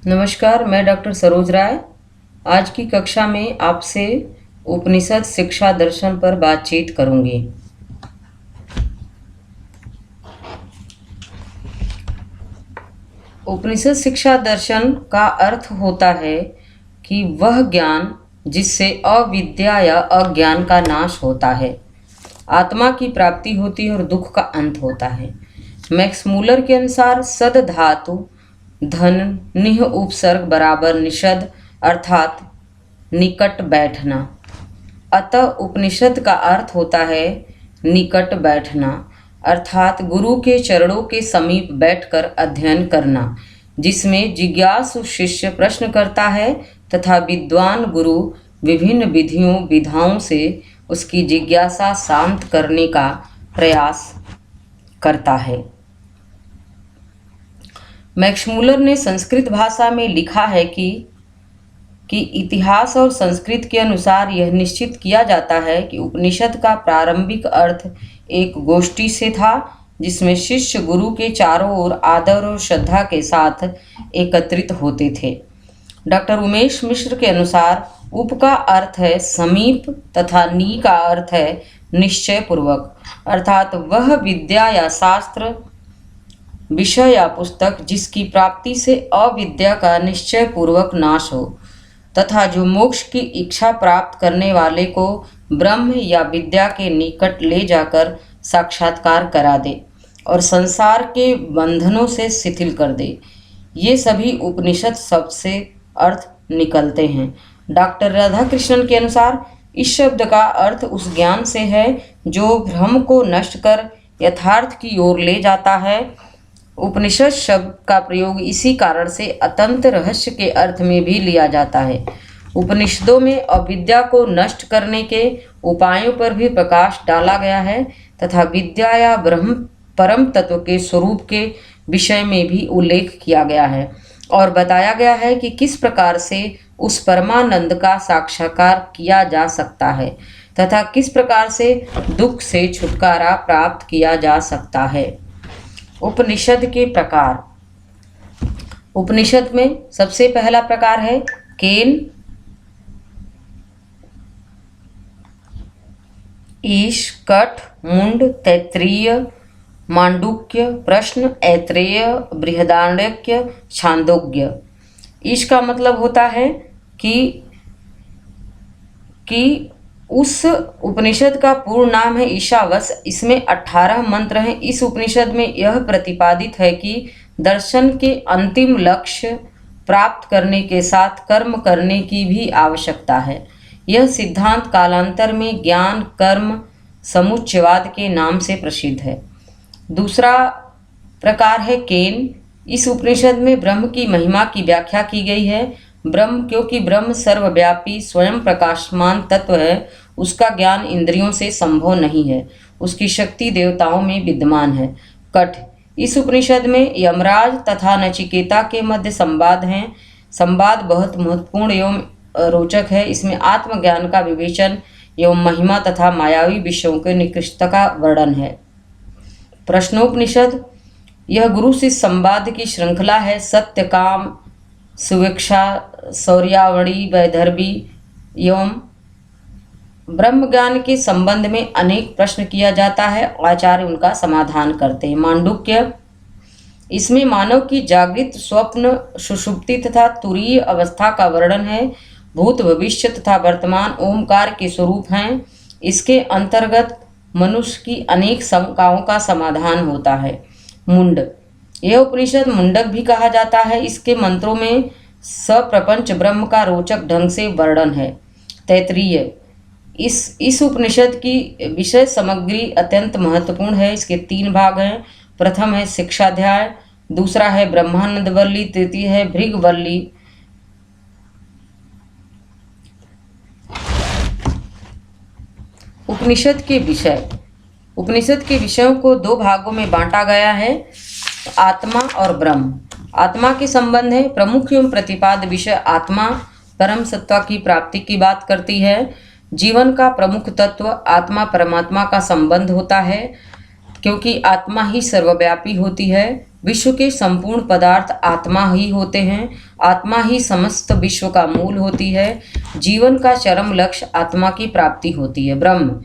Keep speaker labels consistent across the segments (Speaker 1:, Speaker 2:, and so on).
Speaker 1: नमस्कार, मैं डॉक्टर सरोज राय। आज की कक्षा में आपसे उपनिषद शिक्षा दर्शन पर बातचीत करूंगी। उपनिषद शिक्षा दर्शन का अर्थ होता है कि वह ज्ञान जिससे अविद्या या अज्ञान का नाश होता है, आत्मा की प्राप्ति होती है और दुख का अंत होता है। मैक्स मूलर के अनुसार सद धातु धन निह उपसर्ग बराबर निषद अर्थात निकट बैठना। अतः उपनिषद का अर्थ होता है निकट बैठना, अर्थात गुरु के चरणों के समीप बैठकर अध्ययन करना, जिसमें जिज्ञासु शिष्य प्रश्न करता है तथा विद्वान गुरु विभिन्न विधियों विधाओं से उसकी जिज्ञासा शांत करने का प्रयास करता है। मैक्स मूलर ने संस्कृत भाषा में लिखा है कि इतिहास और संस्कृत के अनुसार यह निश्चित किया जाता है कि उपनिषद का प्रारंभिक अर्थ एक गोष्ठी से था, जिसमें शिष्य गुरु के चारों ओर आदर और श्रद्धा के साथ एकत्रित होते थे। डॉक्टर उमेश मिश्र के अनुसार उप का अर्थ है समीप तथा नी का अर्थ है निश्चय पूर्वक, अर्थात वह विद्या या शास्त्र, विषय या पुस्तक जिसकी प्राप्ति से अविद्या का निश्चय पूर्वक नाश हो तथा जो मोक्ष की इच्छा प्राप्त करने वाले को ब्रह्म या विद्या के निकट ले जाकर साक्षात्कार करा दे और संसार के बंधनों से शिथिल कर दे। ये सभी उपनिषद शब्द से अर्थ निकलते हैं। डॉक्टर राधाकृष्णन के अनुसार इस शब्द का अर्थ उस ज्ञान से है जो भ्रम को नष्ट कर यथार्थ की ओर ले जाता है। उपनिषद शब्द का प्रयोग इसी कारण से अतंत रहस्य के अर्थ में भी लिया जाता है। उपनिषदों में अविद्या को नष्ट करने के उपायों पर भी प्रकाश डाला गया है तथा विद्या या ब्रह्म परम तत्व के स्वरूप के विषय में भी उल्लेख किया गया है और बताया गया है कि किस प्रकार से उस परमानंद का साक्षात्कार किया जा सकता है तथा किस प्रकार से दुख से छुटकारा प्राप्त किया जा सकता है। उपनिषद के प्रकार। उपनिषद में सबसे पहला प्रकार है केन, ईश, कठ, मुंड, तैत्तिरीय, मांडुक्य, प्रश्न, ऐत्रेय, बृहदारण्यक, छांदोग्य। ईश का मतलब होता है कि उस उपनिषद का पूर्ण नाम है ईशावस। इसमें 18 मंत्र हैं। इस उपनिषद में यह प्रतिपादित है कि दर्शन के अंतिम लक्ष्य प्राप्त करने के साथ कर्म करने की भी आवश्यकता है। यह सिद्धांत कालांतर में ज्ञान कर्म समुच्चयवाद के नाम से प्रसिद्ध है। दूसरा प्रकार है केन। इस उपनिषद में ब्रह्म की महिमा की व्याख्या की गई है। ब्रह्म, क्योंकि ब्रह्म सर्वव्यापी स्वयं प्रकाशमान तत्व है, उसका ज्ञान इंद्रियों से संभव नहीं है, उसकी शक्ति देवताओं में विद्यमान है। कठ। इस उपनिषद में यमराज तथा नचिकेता के मध्य संवाद हैं। संवाद बहुत महत्वपूर्ण एवं रोचक है। इसमें आत्मज्ञान का विवेचन एवं महिमा तथा मायावी विषयों के निकृष्टता का वर्णन है। प्रश्नोपनिषद। यह गुरु शिष्य संवाद की श्रृंखला है। सत्य, काम, सुवेक्षा, शौर्यावणी, वैदर्भी एवं ब्रह्म ज्ञान के संबंध में अनेक प्रश्न किया जाता है। आचार्य उनका समाधान करते हैं। मांडुक्य। इसमें मानव की जागृत, स्वप्न, सुषुप्ति तथा तुरीय अवस्था का वर्णन है। भूत, भविष्य तथा वर्तमान ओमकार के स्वरूप हैं। इसके अंतर्गत मनुष्य की अनेक शंकाओं का समाधान होता है। मुंड। यह उपनिषद मुंडक भी कहा जाता है। इसके मंत्रों में सप्रपंच ब्रह्म का रोचक ढंग से वर्णन है। तैत्तिरीय। इस उपनिषद की विषय सामग्री अत्यंत महत्वपूर्ण है। इसके 3 भाग हैं। प्रथम है शिक्षाध्याय, दूसरा है ब्रह्मानंद वल्ली, तृतीय है भृगवल्ली। उपनिषद के विषय। उपनिषद के विषयों को 2 भागों में बांटा गया है, आत्मा और ब्रह्म। आत्मा के संबंध है। प्रमुख एवं प्रतिपाद्य विषय आत्मा परम सत्ता की प्राप्ति की बात करती है। जीवन का प्रमुख तत्व आत्मा परमात्मा का संबंध होता है, क्योंकि आत्मा ही सर्वव्यापी होती है। विश्व के संपूर्ण पदार्थ आत्मा ही होते हैं। आत्मा ही समस्त विश्व का मूल होती है। जीवन का चरम लक्ष्य आत्मा की प्राप्ति होती है, ब्रह्म।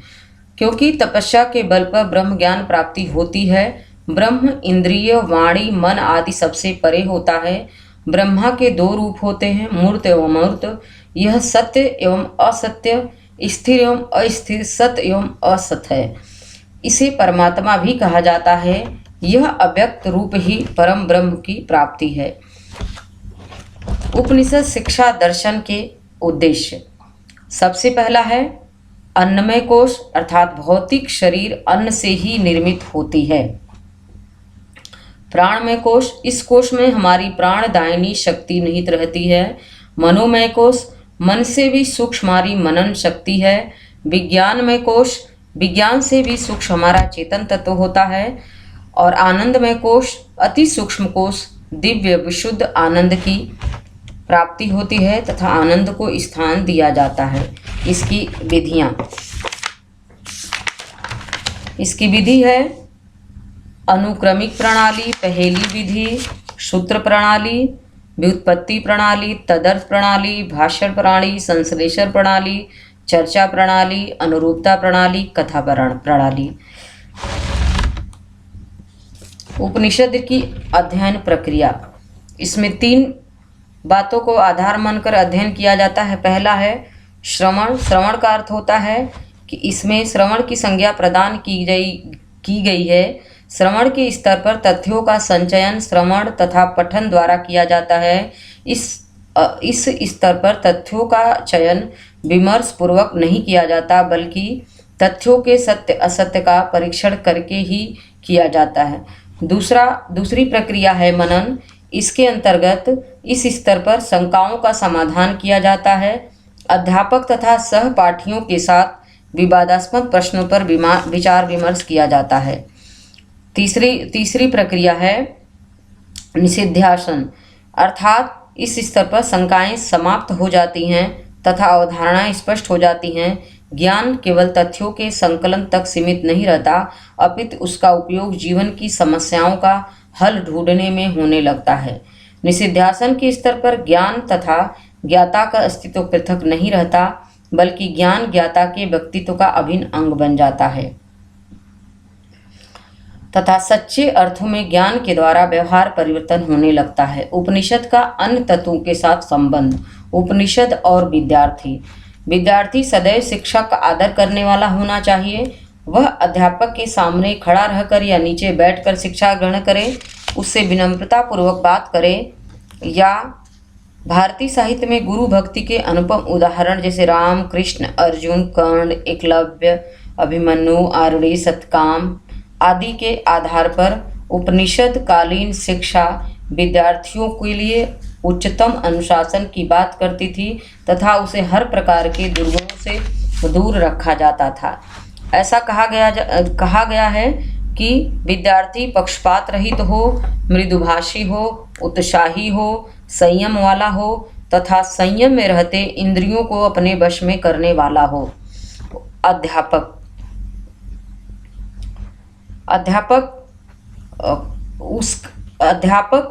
Speaker 1: क्योंकि तपस्या के बल पर ब्रह्म ज्ञान प्राप्ति होती है। ब्रह्म इंद्रिय, वाणी, मन आदि सबसे परे होता है। ब्रह्मा के दो रूप होते हैं, मूर्त एवं अमूर्त। यह सत्य एवं असत्य, स्थिर एवं अस्थिर, सत एवं असत है। इसे परमात्मा भी कहा जाता है। यह अव्यक्त रूप ही परम ब्रह्म की प्राप्ति है। उपनिषद शिक्षा दर्शन के उद्देश्य। सबसे पहला है अन्नमय कोश, अर्थात भौतिक शरीर अन्न से ही निर्मित होती है। प्राणमय कोश, इस कोश में हमारी प्राणदायिनी शक्ति निहित रहती है। मनोमय कोश, मन से भी सूक्ष्म हमारी मनन शक्ति है। विज्ञानमय कोश, विज्ञान से भी सूक्ष्म हमारा चेतन तत्व होता है। और आनंदमय कोश, अति सूक्ष्म कोश, दिव्य विशुद्ध आनंद की प्राप्ति होती है तथा आनंद को स्थान दिया जाता है। इसकी विधि है अनुक्रमिक प्रणाली, पहेली विधि, सूत्र प्रणाली, व्युत्पत्ति प्रणाली, तदर्थ प्रणाली, भाषण प्रणाली, संश्लेषण प्रणाली, चर्चा प्रणाली, अनुरूपता प्रणाली, कथा प्रणाली। उपनिषद की अध्ययन प्रक्रिया। इसमें 3 बातों को आधार मानकर अध्ययन किया जाता है। पहला है श्रवण। श्रवण का अर्थ होता है कि इसमें श्रवण की संज्ञा प्रदान की गई है। श्रवण के स्तर पर तथ्यों का संचयन श्रवण तथा पठन द्वारा किया जाता है। इस स्तर पर तथ्यों का चयन विमर्श पूर्वक नहीं किया जाता, बल्कि तथ्यों के सत्य असत्य का परीक्षण करके ही किया जाता है। दूसरी प्रक्रिया है मनन। इसके अंतर्गत इस स्तर पर शंकाओं का समाधान किया जाता है। अध्यापक तथा सहपाठियों के साथ विवादास्पद प्रश्नों पर विचार विमर्श किया जाता है। तीसरी प्रक्रिया है निषिध्यासन, अर्थात इस स्तर पर शंकाएं समाप्त हो जाती हैं तथा अवधारणाएं स्पष्ट हो जाती हैं। ज्ञान केवल तथ्यों के संकलन तक सीमित नहीं रहता, अपितु उसका उपयोग जीवन की समस्याओं का हल ढूंढने में होने लगता है। निषिध्यासन के स्तर पर ज्ञान तथा ज्ञाता का अस्तित्व पृथक नहीं रहता, बल्कि ज्ञान ज्ञाता के व्यक्तित्व का अभिन्न अंग बन जाता है तथा सच्चे अर्थों में ज्ञान के द्वारा व्यवहार परिवर्तन होने लगता है। उपनिषद का अन्य तत्वों के साथ संबंध। उपनिषद और विद्यार्थी सदैव शिक्षक का आदर करने वाला होना चाहिए। वह अध्यापक के सामने खड़ा रहकर या नीचे बैठकर शिक्षा ग्रहण करे, उससे विनम्रता पूर्वक बात करे। या भारतीय साहित्य में गुरु भक्ति के अनुपम उदाहरण जैसे राम, कृष्ण, अर्जुन, कर्ण, एकलव्य, अभिमन्यु, आरुणि, सतकाम आदि के आधार पर उपनिषद कालीन शिक्षा विद्यार्थियों के लिए उच्चतम अनुशासन की बात करती थी तथा उसे हर प्रकार के दुर्गुणों से दूर रखा जाता था। ऐसा कहा गया है कि विद्यार्थी पक्षपात रहित हो, मृदुभाषी हो, उत्साही हो, संयम वाला हो तथा संयम में रहते इंद्रियों को अपने वश में करने वाला हो। अध्यापक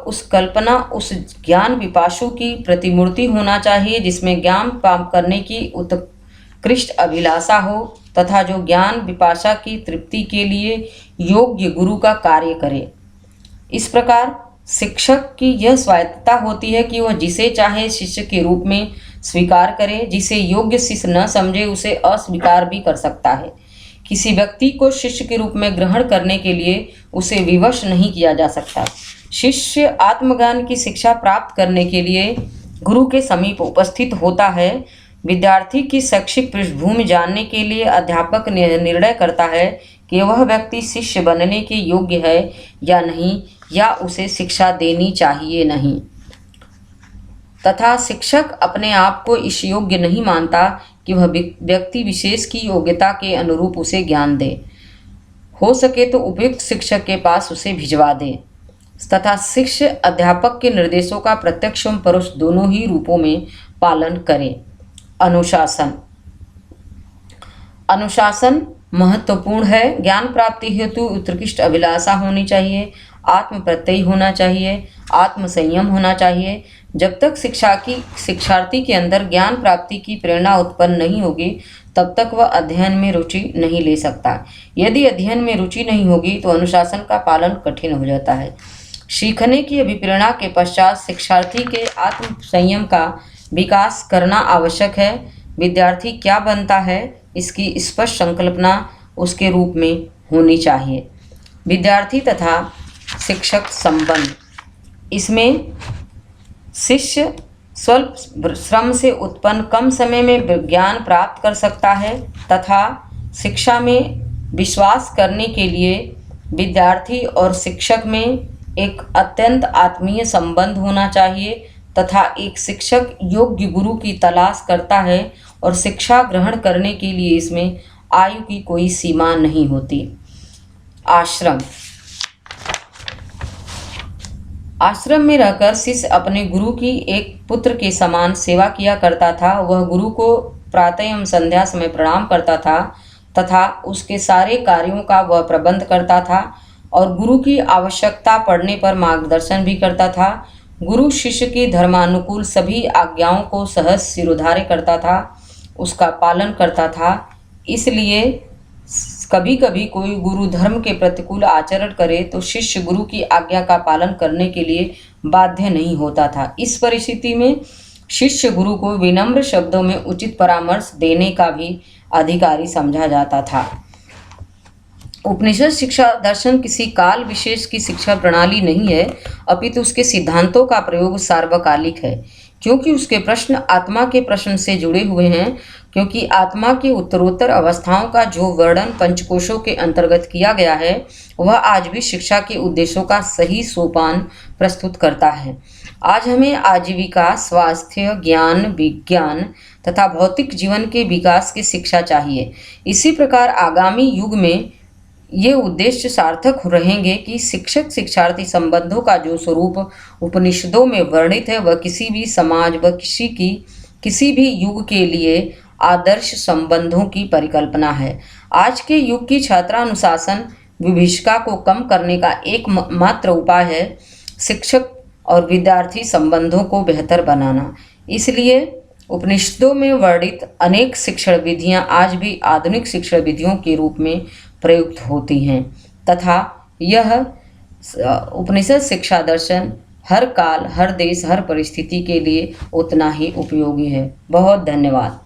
Speaker 1: उस कल्पना, उस ज्ञान पिपासु की प्रतिमूर्ति होना चाहिए जिसमें ज्ञान प्राप्त करने की उत्कृष्ट अभिलाषा हो तथा जो ज्ञान पिपासा की तृप्ति के लिए योग्य गुरु का कार्य करे। इस प्रकार शिक्षक की यह स्वायत्तता होती है कि वह जिसे चाहे शिष्य के रूप में स्वीकार करे, जिसे योग्य शिष्य न समझे उसे अस्वीकार भी कर सकता है। किसी व्यक्ति को शिष्य के रूप में ग्रहण करने के लिए उसे विवश नहीं किया जा सकता। शिष्य आत्मज्ञान की शिक्षा प्राप्त करने के लिए गुरु के समीप उपस्थित होता है। विद्यार्थी की शैक्षिक पृष्ठभूमि जानने के लिए अध्यापक निर्णय करता है कि वह व्यक्ति शिष्य बनने के योग्य है या नहीं, या उसे शिक्षा देनी चाहिए नहीं, तथा शिक्षक अपने आप को इस योग्य नहीं मानता कि वह व्यक्ति विशेष की योग्यता के अनुरूप उसे ज्ञान दे। हो सके तो उपयुक्त शिक्षक के पास उसे भिजवा दे तथा शिष्य अध्यापक के निर्देशों का प्रत्यक्ष एवं परोक्ष दोनों ही रूपों में पालन करे। अनुशासन महत्वपूर्ण है। ज्ञान प्राप्ति हेतु उत्कृष्ट अभिलाषा होनी चाहिए। आत्म प्रत्यय होना चाहिए, आत्म संयम होना चाहिए। जब तक शिक्षार्थी के अंदर ज्ञान प्राप्ति की प्रेरणा उत्पन्न नहीं होगी, तब तक वह अध्ययन में रुचि नहीं ले सकता। यदि अध्ययन में रुचि नहीं होगी तो अनुशासन का पालन कठिन हो जाता है। सीखने की अभिप्रेरणा के पश्चात शिक्षार्थी के आत्म संयम का विकास करना आवश्यक है। विद्यार्थी क्या बनता है, इसकी स्पष्ट संकल्पना उसके रूप में होनी चाहिए। विद्यार्थी तथा शिक्षक संबंध, इसमें शिष्य स्वल्प श्रम से उत्पन्न कम समय में ज्ञान प्राप्त कर सकता है तथा शिक्षा में विश्वास करने के लिए विद्यार्थी और शिक्षक में एक अत्यंत आत्मीय संबंध होना चाहिए तथा एक शिक्षक योग्य गुरु की तलाश करता है और शिक्षा ग्रहण करने के लिए इसमें आयु की कोई सीमा नहीं होती। आश्रम, आश्रम में रहकर शिष्य अपने गुरु की एक पुत्र के समान सेवा किया करता था। वह गुरु को प्रातः एवं संध्या समय प्रणाम करता था तथा उसके सारे कार्यों का वह प्रबंध करता था और गुरु की आवश्यकता पड़ने पर मार्गदर्शन भी करता था। गुरु शिष्य की धर्मानुकूल सभी आज्ञाओं को सहज सिरोधार्य करता था, उसका पालन करता था। इसलिए कभी कभी कोई गुरु धर्म के प्रतिकूल आचरण करे तो शिष्य गुरु की आज्ञा का पालन करने के लिए बाध्य नहीं होता था। इस परिस्थिति में शिष्य गुरु को विनम्र शब्दों में उचित परामर्श देने का भी अधिकारी समझा जाता था। उपनिषद शिक्षा दर्शन किसी काल विशेष की शिक्षा प्रणाली नहीं है, अपितु उसके सिद्धांतों का प्रयोग सार्वकालिक है। क्योंकि उसके प्रश्न आत्मा के प्रश्न से जुड़े हुए हैं, क्योंकि आत्मा की उत्तरोत्तर अवस्थाओं का जो वर्णन पंचकोशों के अंतर्गत किया गया है वह आज भी शिक्षा के उद्देश्यों का सही सोपान प्रस्तुत करता है। आज हमें आजीविका, स्वास्थ्य, ज्ञान, विज्ञान तथा भौतिक जीवन के विकास की शिक्षा चाहिए। इसी प्रकार आगामी युग में ये उद्देश्य सार्थक रहेंगे कि शिक्षक शिक्षार्थी संबंधों का जो स्वरूप उपनिषदों में वर्णित है वह किसी भी समाज व किसी भी युग के लिए आदर्श संबंधों की परिकल्पना है। आज के युग की छात्रानुशासन विभीषिका को कम करने का एकमात्र उपाय है शिक्षक और विद्यार्थी संबंधों को बेहतर बनाना। इसलिए उपनिषदों में वर्णित अनेक शिक्षण विधियां आज भी आधुनिक शिक्षण विधियों के रूप में प्रयुक्त होती हैं तथा यह उपनिषद शिक्षा दर्शन हर काल, हर देश, हर परिस्थिति के लिए उतना ही उपयोगी है। बहुत धन्यवाद।